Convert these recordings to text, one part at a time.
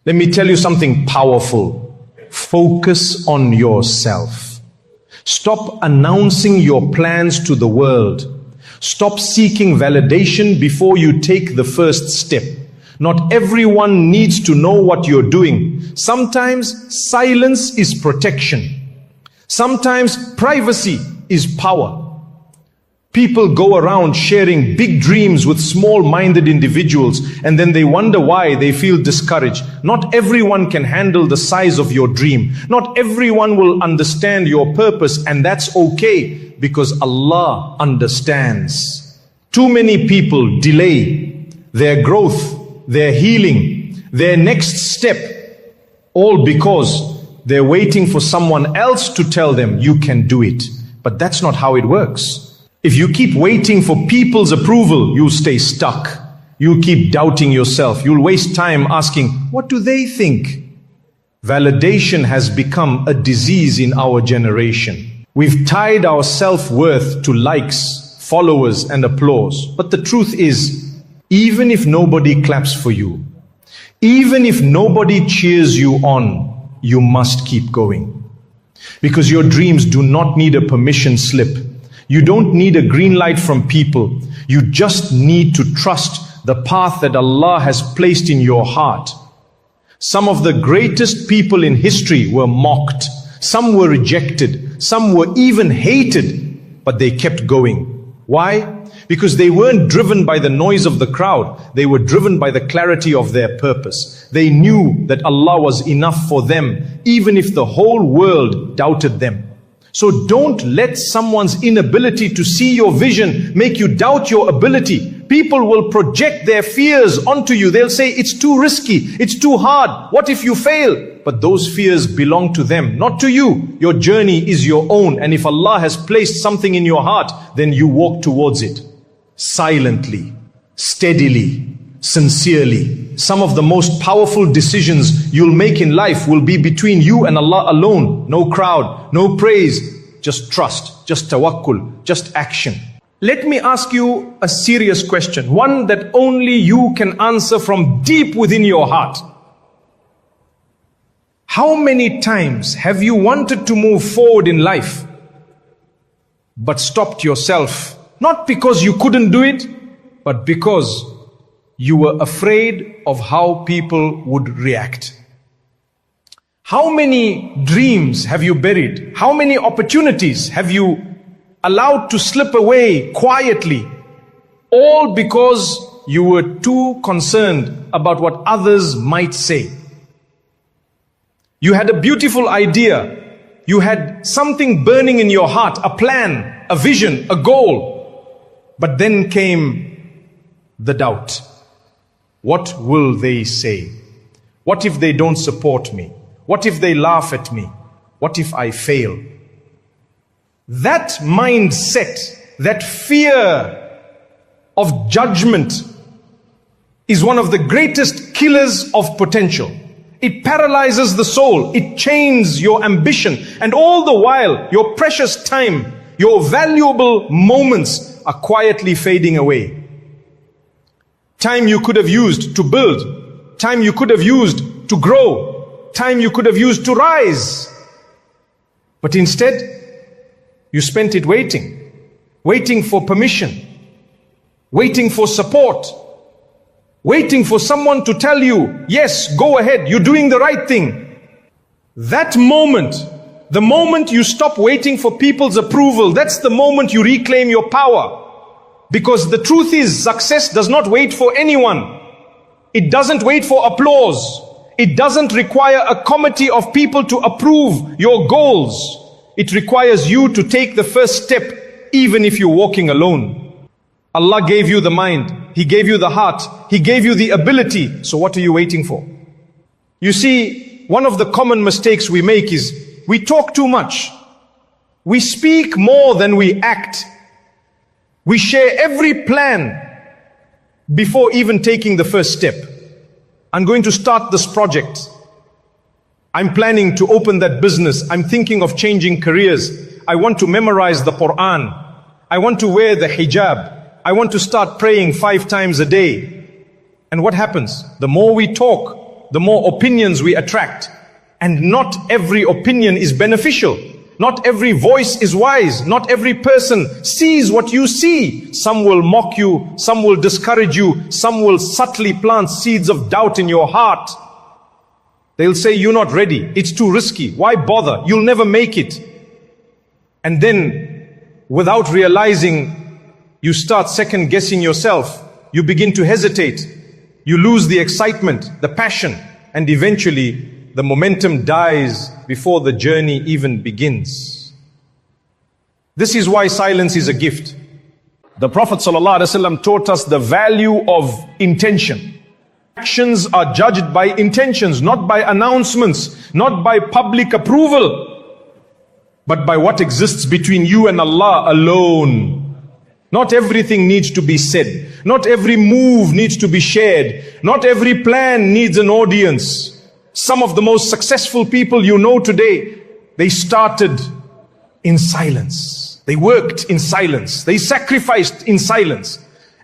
Let me tell you something powerful. Focus on yourself. Stop announcing your plans to the world. Stop seeking validation before you take the first step. Not everyone needs to know what you're doing. Sometimes silence is protection. Sometimes privacy is power. People go around sharing big dreams with small-minded individuals, and then they wonder why they feel discouraged. Not everyone can handle the size of your dream. Not everyone will understand your purpose, and that's okay, because Allah understands. Too many people delay their growth, their healing, their next step, all because they're waiting for someone else to tell them you can do it. But that's not how it works. If you keep waiting for people's approval, you'll stay stuck. You'll keep doubting yourself. You'll waste time asking, what do they think? Validation has become a disease in our generation. We've tied our self-worth to likes, followers, and applause. But the truth is, even if nobody claps for you, even if nobody cheers you on, you must keep going. Because your dreams do not need a permission slip. You don't need a green light from people. You just need to trust the path that Allah has placed in your heart. Some of the greatest people in history were mocked. Some were rejected. Some were even hated. But they kept going. Why? Because they weren't driven by the noise of the crowd. They were driven by the clarity of their purpose. They knew that Allah was enough for them, even if the whole world doubted them. So don't let someone's inability to see your vision make you doubt your ability. People will project their fears onto you. They'll say, it's too risky, it's too hard. What if you fail? But those fears belong to them, not to you. Your journey is your own. And if Allah has placed something in your heart, then you walk towards it. Silently, steadily, sincerely. Some of the most powerful decisions you'll make in life will be between you and Allah alone. No crowd, no praise, just trust, just tawakkul, just action. Let me ask you a serious question, one that only you can answer from deep within your heart. How many times have you wanted to move forward in life, but stopped yourself? Not because you couldn't do it, but because you were afraid of how people would react. How many dreams have you buried? How many opportunities have you allowed to slip away quietly? All because you were too concerned about what others might say. You had a beautiful idea. You had something burning in your heart, a plan, a vision, a goal. But then came the doubt. What will they say? What if they don't support me? What if they laugh at me? What if I fail? That mindset, that fear of judgment is one of the greatest killers of potential. It paralyzes the soul. It chains your ambition. And all the while, your precious time, your valuable moments are quietly fading away. Time you could have used to build, time you could have used to grow, time you could have used to rise. But instead, you spent it waiting for permission, waiting for support, waiting for someone to tell you, yes, go ahead, you're doing the right thing. That moment, the moment you stop waiting for people's approval, that's the moment you reclaim your power. Because the truth is, success does not wait for anyone. It doesn't wait for applause. It doesn't require a committee of people to approve your goals. It requires you to take the first step, even if you're walking alone. Allah gave you the mind. He gave you the heart. He gave you the ability. So what are you waiting for? You see, one of the common mistakes we make is we talk too much. We speak more than we act. We share every plan before even taking the first step. I'm going to start this project. I'm planning to open that business. I'm thinking of changing careers. I want to memorize the Quran. I want to wear the hijab. I want to start praying 5 times a day. And what happens? The more we talk, the more opinions we attract. And not every opinion is beneficial. Not every voice is wise. Not every person sees what you see. Some will mock you. Some will discourage you. Some will subtly plant seeds of doubt in your heart. They'll say, you're not ready. It's too risky. Why bother? You'll never make it. And then, without realizing, you start second guessing yourself. You begin to hesitate. You lose the excitement, the passion, and eventually the momentum dies before the journey even begins. This is why silence is a gift. The Prophet ﷺ taught us the value of intention. Actions are judged by intentions, not by announcements, not by public approval, but by what exists between you and Allah alone. Not everything needs to be said. Not every move needs to be shared. Not every plan needs an audience. Some of the most successful people you know today, they started in silence. They worked in silence. They sacrificed in silence.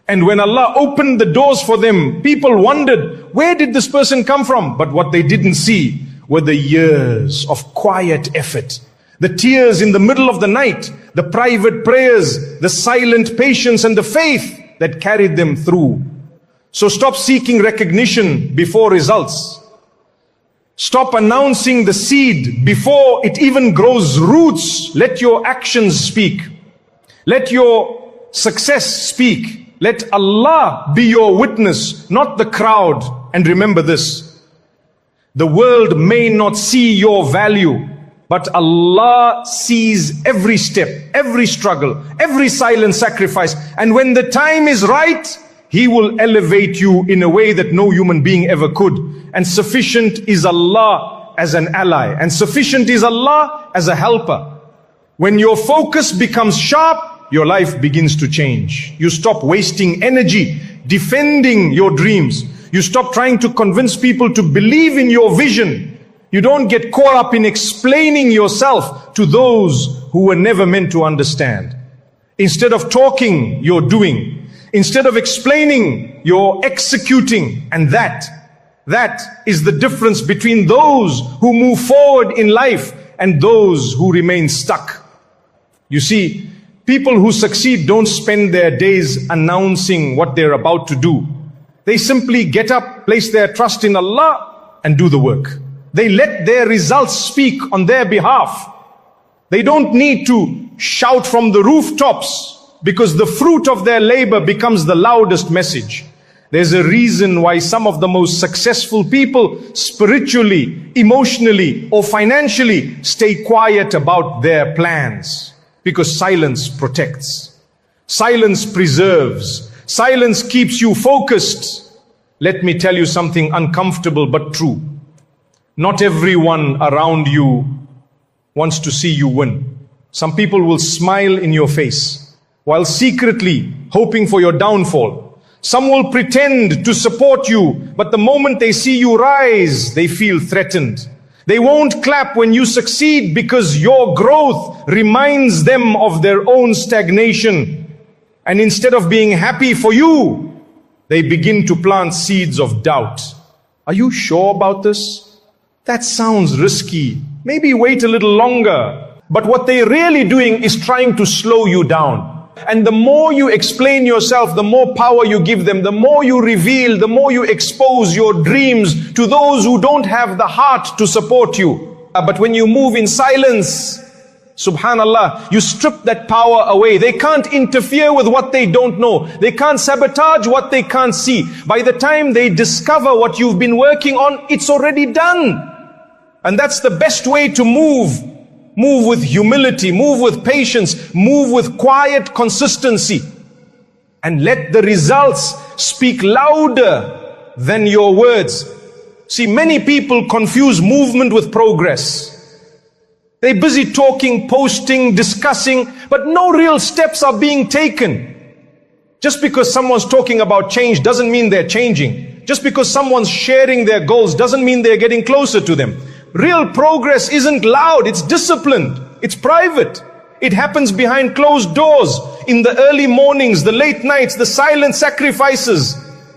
And when Allah opened the doors for them, people wondered, where did this person come from? But what they didn't see were the years of quiet effort, the tears in the middle of the night, the private prayers, the silent patience and the faith that carried them through. So stop seeking recognition before results. Stop announcing the seed before it even grows roots. Let your actions speak. Let your success speak. Let Allah be your witness, not the crowd. And remember this, the world may not see your value, but Allah sees every step, every struggle, every silent sacrifice. And when the time is right, He will elevate you in a way that no human being ever could. And sufficient is Allah as an ally. And sufficient is Allah as a helper. When your focus becomes sharp, your life begins to change. You stop wasting energy defending your dreams. You stop trying to convince people to believe in your vision. You don't get caught up in explaining yourself to those who were never meant to understand. Instead of talking, you're doing. Instead of explaining, you're executing. And that is the difference between those who move forward in life and those who remain stuck. You see, people who succeed don't spend their days announcing what they're about to do. They simply get up, place their trust in Allah, and do the work. They let their results speak on their behalf. They don't need to shout from the rooftops, because the fruit of their labor becomes the loudest message. There's a reason why some of the most successful people, spiritually, emotionally, or financially, stay quiet about their plans. Because silence protects. Silence preserves. Silence keeps you focused. Let me tell you something uncomfortable but true. Not everyone around you wants to see you win. Some people will smile in your face while secretly hoping for your downfall. Some will pretend to support you, but the moment they see you rise, they feel threatened. They won't clap when you succeed because your growth reminds them of their own stagnation. And instead of being happy for you, they begin to plant seeds of doubt. Are you sure about this? That sounds risky. Maybe wait a little longer. But what they're really doing is trying to slow you down. And the more you explain yourself, the more power you give them, the more you reveal, the more you expose your dreams to those who don't have the heart to support you. But when you move in silence, subhanallah, you strip that power away. They can't interfere with what they don't know. They can't sabotage what they can't see. By the time they discover what you've been working on, it's already done. And that's the best way to move. Move with humility, move with patience, move with quiet consistency. And let the results speak louder than your words. See, many people confuse movement with progress. They're busy talking, posting, discussing, but no real steps are being taken. Just because someone's talking about change doesn't mean they're changing. Just because someone's sharing their goals doesn't mean they're getting closer to them. Real progress isn't loud, it's disciplined, it's private. It happens behind closed doors, in the early mornings, the late nights, the silent sacrifices.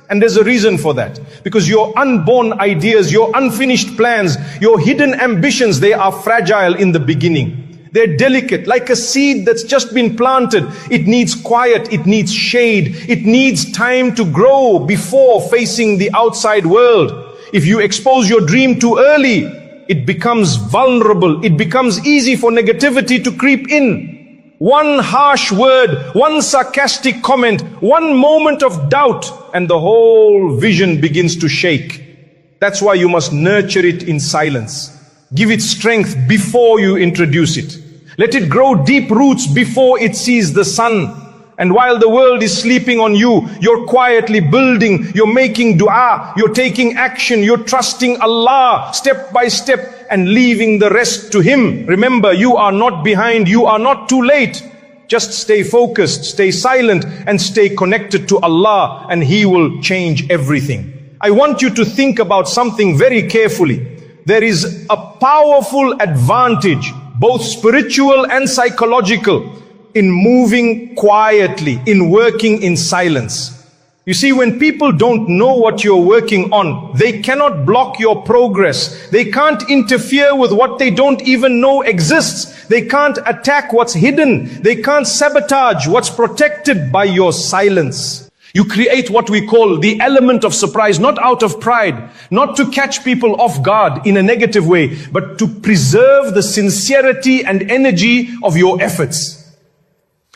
And there's a reason for that. Because your unborn ideas, your unfinished plans, your hidden ambitions, they are fragile in the beginning. They're delicate, like a seed that's just been planted. It needs quiet, it needs shade, it needs time to grow before facing the outside world. If you expose your dream too early, it becomes vulnerable. It becomes easy for negativity to creep in. One harsh word, one sarcastic comment, one moment of doubt, and the whole vision begins to shake. That's why you must nurture it in silence. Give it strength before you introduce it. Let it grow deep roots before it sees the sun. And while the world is sleeping on you, you're quietly building, you're making dua, you're taking action, you're trusting Allah step by step and leaving the rest to Him. Remember, you are not behind, you are not too late. Just stay focused, stay silent, and stay connected to Allah, and He will change everything. I want you to think about something very carefully. There is a powerful advantage, both spiritual and psychological, in moving quietly, in working in silence. You see, when people don't know what you're working on, they cannot block your progress. They can't interfere with what they don't even know exists. They can't attack what's hidden. They can't sabotage what's protected by your silence. You create what we call the element of surprise, not out of pride, not to catch people off guard in a negative way, but to preserve the sincerity and energy of your efforts.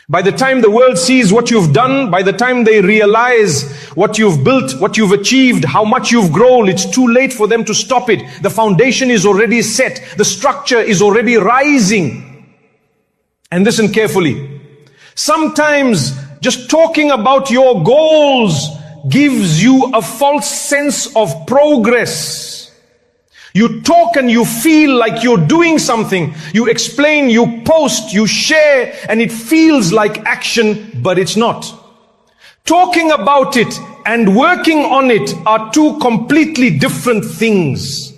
By the time the world sees what you've done, by the time they realize what you've built, what you've achieved, how much you've grown, it's too late for them to stop it. The foundation is already set. The structure is already rising. And listen carefully. Sometimes just talking about your goals gives you a false sense of progress. You talk and you feel like you're doing something. You explain, you post, you share, and it feels like action, but it's not. Talking about it and working on it are two completely different things.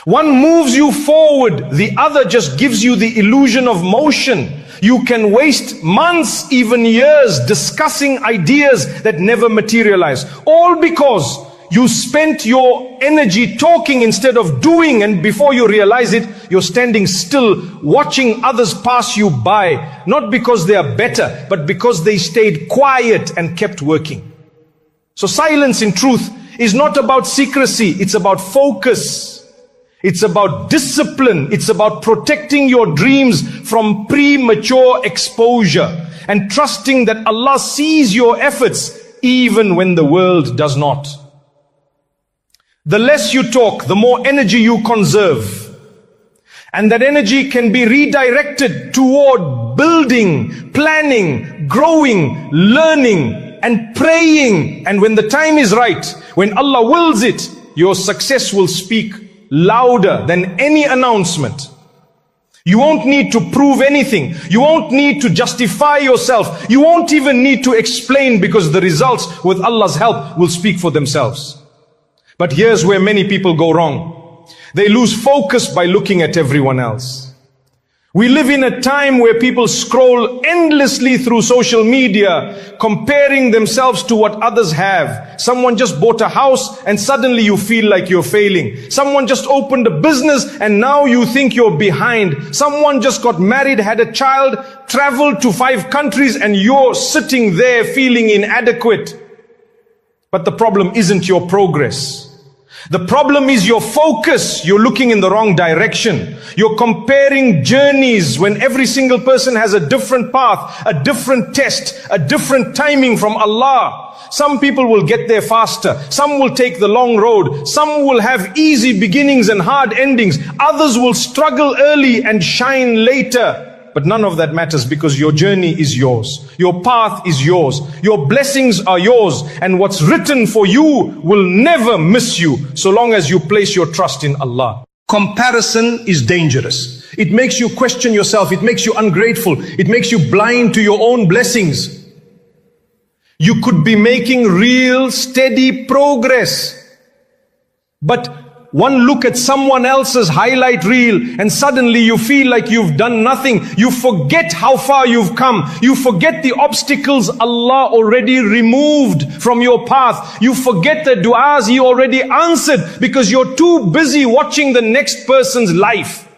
One moves you forward, the other just gives you the illusion of motion. You can waste months, even years, discussing ideas that never materialize. All because you spent your energy talking instead of doing, and before you realize it, you're standing still, watching others pass you by. Not because they are better, but because they stayed quiet and kept working. So silence, in truth, is not about secrecy. It's about focus. It's about discipline. It's about protecting your dreams from premature exposure and trusting that Allah sees your efforts even when the world does not. The less you talk, the more energy you conserve. And that energy can be redirected toward building, planning, growing, learning, and praying. And when the time is right, when Allah wills it, your success will speak louder than any announcement. You won't need to prove anything. You won't need to justify yourself. You won't even need to explain, because the results, with Allah's help, will speak for themselves. But here's where many people go wrong. They lose focus by looking at everyone else. We live in a time where people scroll endlessly through social media, comparing themselves to what others have. Someone just bought a house and suddenly you feel like you're failing. Someone just opened a business and now you think you're behind. Someone just got married, had a child, traveled to 5 countries, and you're sitting there feeling inadequate. But the problem isn't your progress. The problem is your focus. You're looking in the wrong direction. You're comparing journeys when every single person has a different path, a different test, a different timing from Allah. Some people will get there faster. Some will take the long road. Some will have easy beginnings and hard endings. Others will struggle early and shine later. But none of that matters, because your journey is yours. Your path is yours. Your blessings are yours. And what's written for you will never miss you, so long as you place your trust in Allah. Comparison is dangerous. It makes you question yourself. It makes you ungrateful. It makes you blind to your own blessings. You could be making real, steady progress, but One look at someone else's highlight reel and suddenly you feel like you've done nothing. You forget how far you've come. You forget the obstacles Allah already removed from your path. You forget the du'as He already answered because you're too busy watching the next person's life.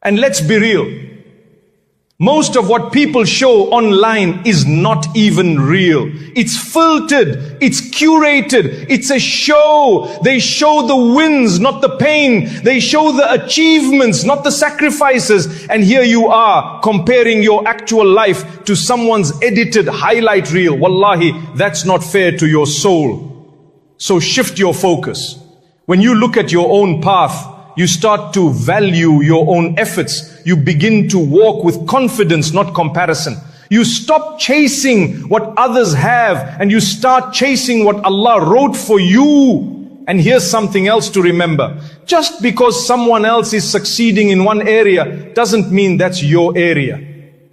And let's be real. Most of what people show online is not even real. It's filtered, it's curated, it's a show. They show the wins, not the pain. They show the achievements, not the sacrifices. And here you are comparing your actual life to someone's edited highlight reel. Wallahi, that's not fair to your soul. So shift your focus. When you look at your own path, you start to value your own efforts. You begin to walk with confidence, not comparison. You stop chasing what others have and you start chasing what Allah wrote for you. And here's something else to remember. Just because someone else is succeeding in one area doesn't mean that's your area.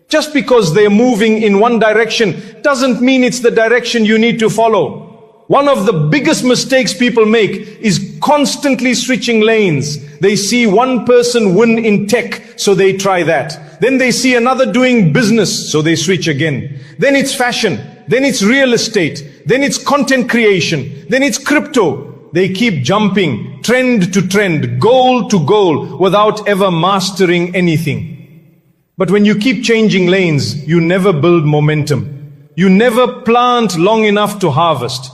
Just because they're moving in one direction doesn't mean it's the direction you need to follow. One of the biggest mistakes people make is constantly switching lanes. They see one person win in tech, so they try that. Then they see another doing business, so they switch again. Then it's fashion. Then it's real estate. Then it's content creation. Then it's crypto. They keep jumping trend to trend, goal to goal, without ever mastering anything. But when you keep changing lanes, you never build momentum. You never plant long enough to harvest.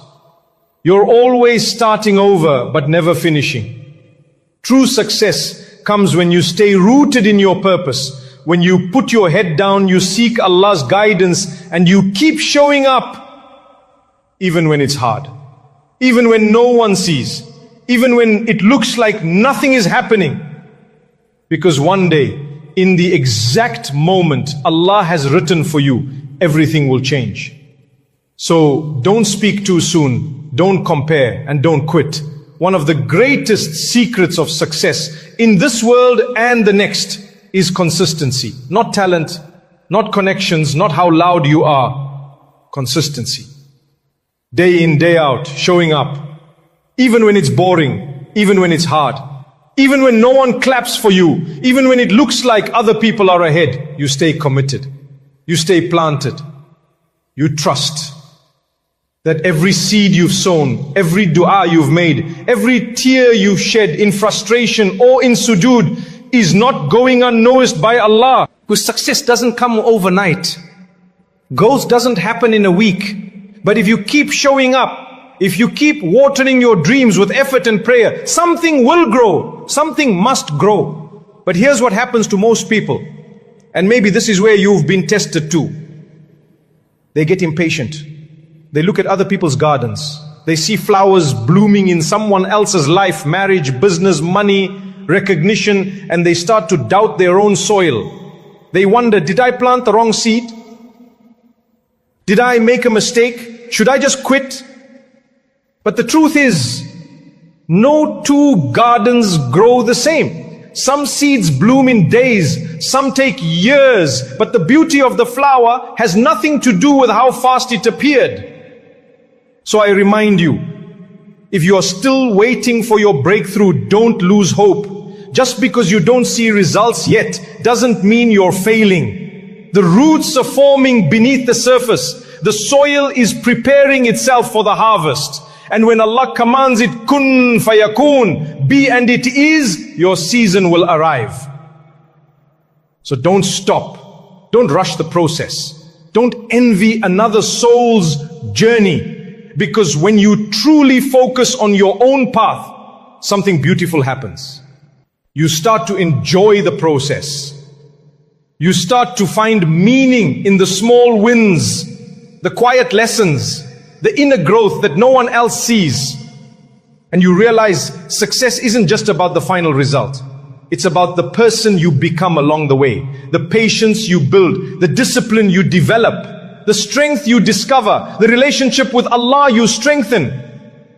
You're always starting over, but never finishing. True success comes when you stay rooted in your purpose. When you put your head down, you seek Allah's guidance, and you keep showing up, even when it's hard. Even when no one sees. Even when it looks like nothing is happening. Because one day, in the exact moment Allah has written for you, everything will change. So don't speak too soon. Don't compare and don't quit. One of the greatest secrets of success in this world and the next is consistency. Not talent, not connections, not how loud you are. Consistency. Day in, day out, showing up. Even when it's boring, even when it's hard. Even when no one claps for you, even when it looks like other people are ahead, you stay committed. You stay planted. You trust that every seed you've sown, every dua you've made, every tear you've shed in frustration or in sujood is not going unnoticed by Allah. Because success doesn't come overnight. Growth doesn't happen in a week. But if you keep showing up, if you keep watering your dreams with effort and prayer, something will grow. Something must grow. But here's what happens to most people. And maybe this is where you've been tested too. They get impatient. They look at other people's gardens. They see flowers blooming in someone else's life, marriage, business, money, recognition, and they start to doubt their own soil. They wonder, did I plant the wrong seed? Did I make a mistake? Should I just quit? But the truth is, no two gardens grow the same. Some seeds bloom in days, some take years, but the beauty of the flower has nothing to do with how fast it appeared. So I remind you, if you are still waiting for your breakthrough, don't lose hope. Just because you don't see results yet doesn't mean you're failing. The roots are forming beneath the surface. The soil is preparing itself for the harvest. And when Allah commands it, kun fayakun, be and it is, your season will arrive. So don't stop. Don't rush the process. Don't envy another soul's journey. Because when you truly focus on your own path, something beautiful happens. You start to enjoy the process. You start to find meaning in the small wins, the quiet lessons, the inner growth that no one else sees. And you realize success isn't just about the final result. It's about the person you become along the way, the patience you build, the discipline you develop, the strength you discover, the relationship with Allah you strengthen.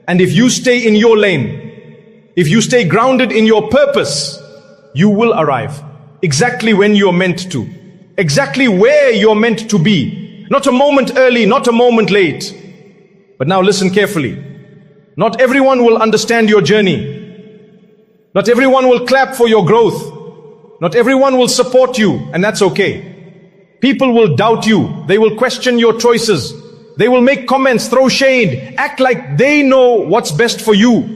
And if you stay in your lane, if you stay grounded in your purpose, you will arrive exactly when you're meant to, exactly where you're meant to be. Not a moment early, not a moment late. But now listen carefully. Not everyone will understand your journey. Not everyone will clap for your growth. Not everyone will support you, and that's okay. People will doubt you. They will question your choices. They will make comments, throw shade, act like they know what's best for you.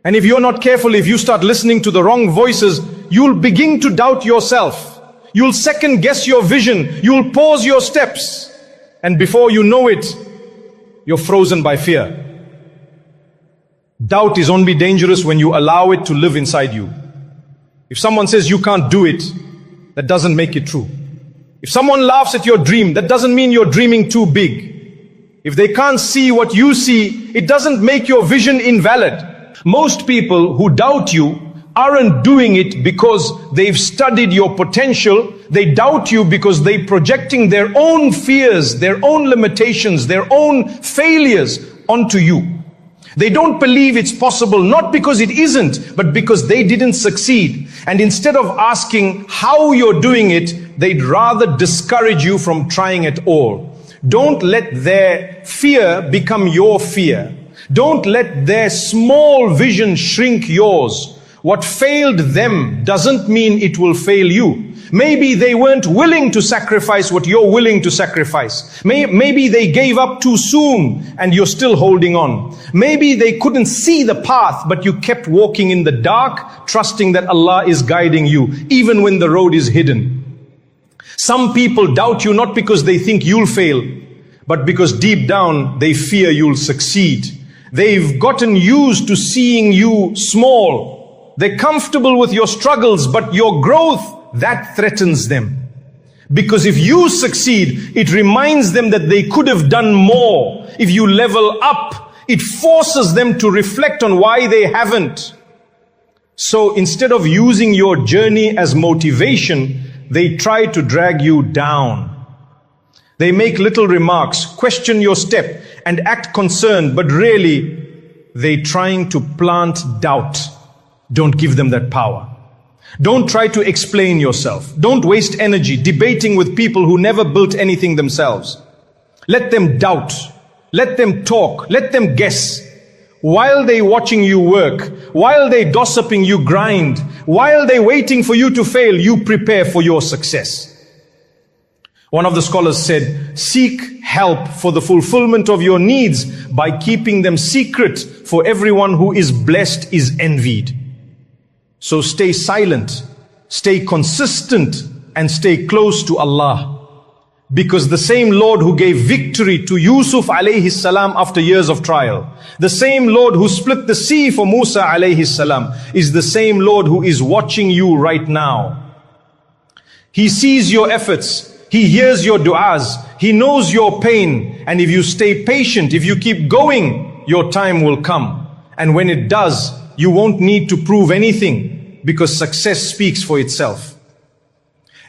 And if you're not careful, if you start listening to the wrong voices, you'll begin to doubt yourself. You'll second guess your vision. You'll pause your steps. And before you know it, you're frozen by fear. Doubt is only dangerous when you allow it to live inside you. If someone says you can't do it, that doesn't make it true. If someone laughs at your dream, that doesn't mean you're dreaming too big. If they can't see what you see, it doesn't make your vision invalid. Most people who doubt you aren't doing it because they've studied your potential. They doubt you because they're projecting their own fears, their own limitations, their own failures onto you. They don't believe it's possible, not because it isn't, but because they didn't succeed. And instead of asking how you're doing it, they'd rather discourage you from trying at all. Don't let their fear become your fear. Don't let their small vision shrink yours. What failed them doesn't mean it will fail you. Maybe they weren't willing to sacrifice what you're willing to sacrifice. Maybe they gave up too soon and you're still holding on. Maybe they couldn't see the path, but you kept walking in the dark, trusting that Allah is guiding you, even when the road is hidden. Some people doubt you not because they think you'll fail, but because deep down they fear you'll succeed. They've gotten used to seeing you small. They're comfortable with your struggles, but your growth, that threatens them. Because if you succeed, it reminds them that they could have done more. If you level up, it forces them to reflect on why they haven't. So instead of using your journey as motivation, they try to drag you down. They make little remarks, question your step, and act concerned, but really, they're trying to plant doubt. Don't give them that power. Don't try to explain yourself. Don't waste energy debating with people who never built anything themselves. Let them doubt. Let them talk. Let them guess. While they're watching you work, while they're gossiping, you grind. While they're waiting for you to fail, you prepare for your success. One of the scholars said, seek help for the fulfillment of your needs by keeping them secret, for everyone who is blessed is envied. So stay silent, stay consistent, and stay close to Allah. Because the same Lord who gave victory to Yusuf alayhi salam after years of trial, the same Lord who split the sea for Musa alayhi salam, is the same Lord who is watching you right now. He sees your efforts. He hears your du'as. He knows your pain. And if you stay patient, if you keep going, your time will come. And when it does, you won't need to prove anything, because success speaks for itself.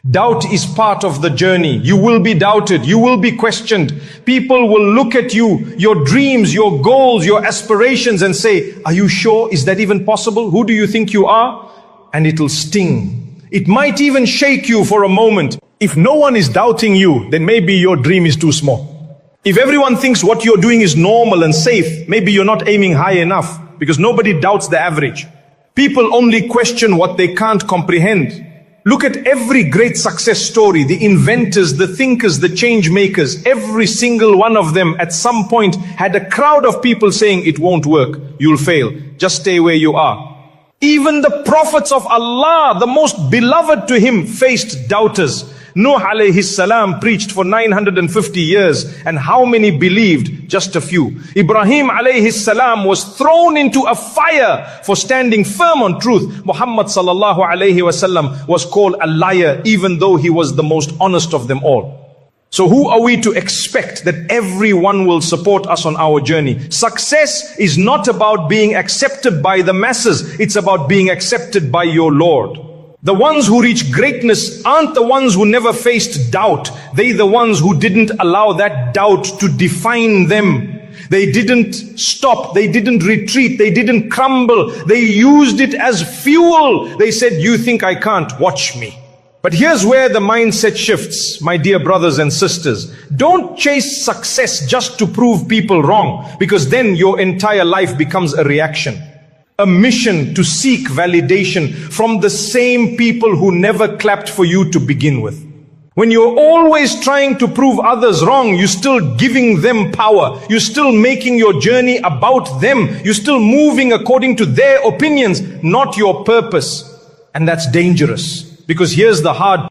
Doubt is part of the journey. You will be doubted. You will be questioned. People will look at you, your dreams, your goals, your aspirations, and say, are you sure? Is that even possible? Who do you think you are? And it'll sting. It might even shake you for a moment. If no one is doubting you, then maybe your dream is too small. If everyone thinks what you're doing is normal and safe, maybe you're not aiming high enough, because nobody doubts the average. People only question what they can't comprehend. Look at every great success story, the inventors, the thinkers, the change makers. Every single one of them at some point had a crowd of people saying, it won't work, you'll fail, just stay where you are. Even the prophets of Allah, the most beloved to him, faced doubters. Nuh alayhi salam preached for 950 years, and how many believed? Just a few. Ibrahim alayhi salam was thrown into a fire for standing firm on truth. Muhammad sallallahu alayhi wasallam was called a liar, even though he was the most honest of them all. So who are we to expect that everyone will support us on our journey? Success is not about being accepted by the masses. It's about being accepted by your Lord. The ones who reach greatness aren't the ones who never faced doubt. They're the ones who didn't allow that doubt to define them. They didn't stop. They didn't retreat. They didn't crumble. They used it as fuel. They said, you think I can't? Watch me. But here's where the mindset shifts, my dear brothers and sisters. Don't chase success just to prove people wrong, because then your entire life becomes a reaction. a mission to seek validation from the same people who never clapped for you to begin with. When you're always trying to prove others wrong, you're still giving them power. You're still making your journey about them. You're still moving according to their opinions, not your purpose. And that's dangerous. Because here's the hard